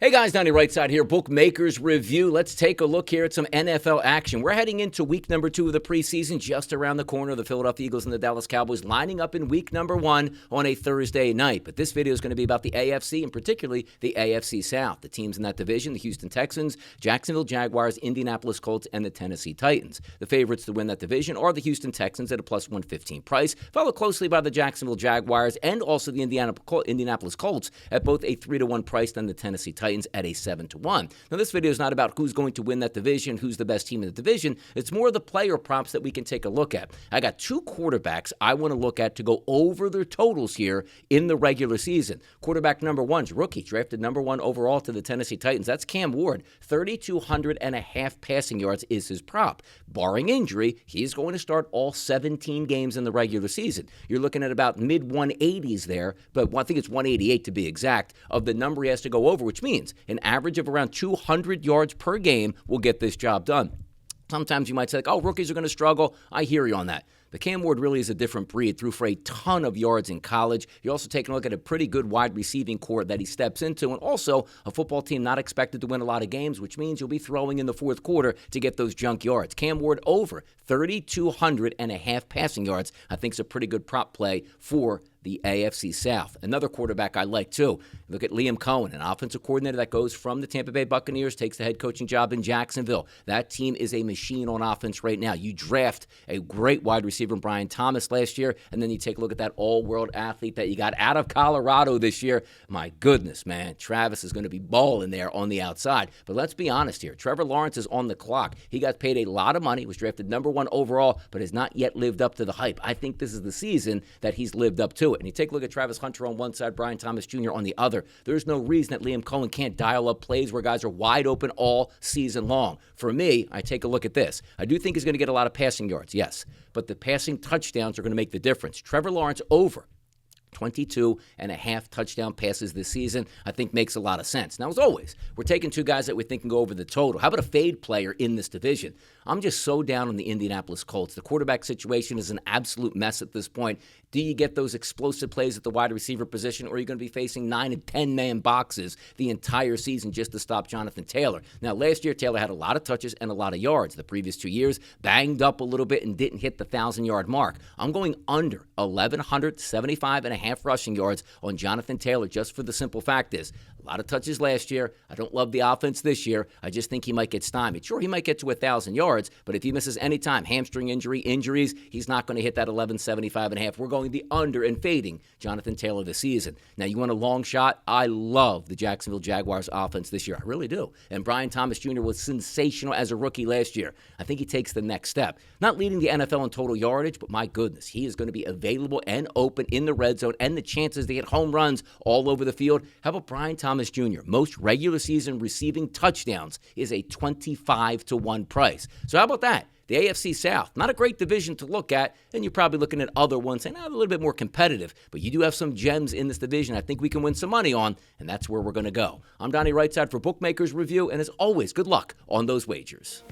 Hey guys, Donnie RightSide here, Bookmakers Review. Let's take a look here at some NFL action. We're heading into week number 2 of the preseason, just around the corner. The Philadelphia Eagles and the Dallas Cowboys lining up in week number 1 on a Thursday night. But this video is going to be about the AFC and particularly the AFC South. The teams in that division, the Houston Texans, Jacksonville Jaguars, Indianapolis Colts, and the Tennessee Titans. The favorites to win that division are the Houston Texans at a plus 115 price, followed closely by the Jacksonville Jaguars and also the Indianapolis Colts at both a 3-1 price than the Tennessee Titans at a 7-1. Now, this video is not about who's going to win that division, who's the best team in the division. It's more of the player props that we can take a look at. I got 2 quarterbacks I want to look at to go over their totals here in the regular season. Quarterback number 1's rookie, drafted number 1 overall to the Tennessee Titans. That's Cam Ward. 3,200.5 passing yards is his prop. Barring injury, he's going to start all 17 games in the regular season. You're looking at about mid-180s there, but I think it's 188 to be exact, of the number he has to go over, which means an average of around 200 yards per game will get this job done. Sometimes you might say, rookies are going to struggle. I hear you on that. But Cam Ward really is a different breed. Threw for a ton of yards in college. You're also taking a look at a pretty good wide receiving core that he steps into, and also a football team not expected to win a lot of games, which means you'll be throwing in the fourth quarter to get those junk yards. Cam Ward over 3,200.5 passing yards, I think is a pretty good prop play for the AFC South. Another quarterback I like too. Look at Liam Cohen, an offensive coordinator that goes from the Tampa Bay Buccaneers, takes the head coaching job in Jacksonville. That team is a machine on offense right now. You draft a great wide receiver in Brian Thomas last year, and then you take a look at that all-world athlete that you got out of Colorado this year. My goodness, man. Travis is going to be balling there on the outside. But let's be honest here. Trevor Lawrence is on the clock. He got paid a lot of money, was drafted number 1 overall, but has not yet lived up to the hype. I think this is the season that he's lived up to it. And you take a look at Travis Hunter on one side, Brian Thomas Jr. on the other. There's no reason that Liam Cohen can't dial up plays where guys are wide open all season long. For me, I take a look at this. I do think he's going to get a lot of passing yards, yes, but the passing touchdowns are going to make the difference. Trevor Lawrence over 22.5 touchdown passes this season, I think makes a lot of sense. Now, as always, we're taking 2 guys that we think can go over the total. How about a fade player in this division? I'm just so down on the Indianapolis Colts. The quarterback situation is an absolute mess at this point. Do you get those explosive plays at the wide receiver position, or are you going to be facing 9 and 10-man boxes the entire season just to stop Jonathan Taylor? Now, last year, Taylor had a lot of touches and a lot of yards. The previous 2 years, banged up a little bit and didn't hit the 1,000-yard mark. I'm going under 1,175.5 rushing yards on Jonathan Taylor, just for the simple fact is, a lot of touches last year. I don't love the offense this year. I just think he might get stymied. Sure, he might get to 1,000 yards, but if he misses any time, hamstring injuries, he's not going to hit that 1,175.5. We're going the under and fading Jonathan Taylor this season. Now, you want a long shot? I love the Jacksonville Jaguars offense this year. I really do. And Brian Thomas Jr. was sensational as a rookie last year. I think he takes the next step. Not leading the NFL in total yardage, but my goodness, he is going to be available and open in the red zone, and the chances to hit home runs all over the field. How about Brian Thomas Jr.? Most regular season receiving touchdowns is a 25-1 price. So how about that? The AFC South, not a great division to look at, and you're probably looking at other ones saying, a little bit more competitive, but you do have some gems in this division I think we can win some money on, and that's where we're going to go. I'm Donnie RightSide for Bookmakers Review, and as always, good luck on those wagers.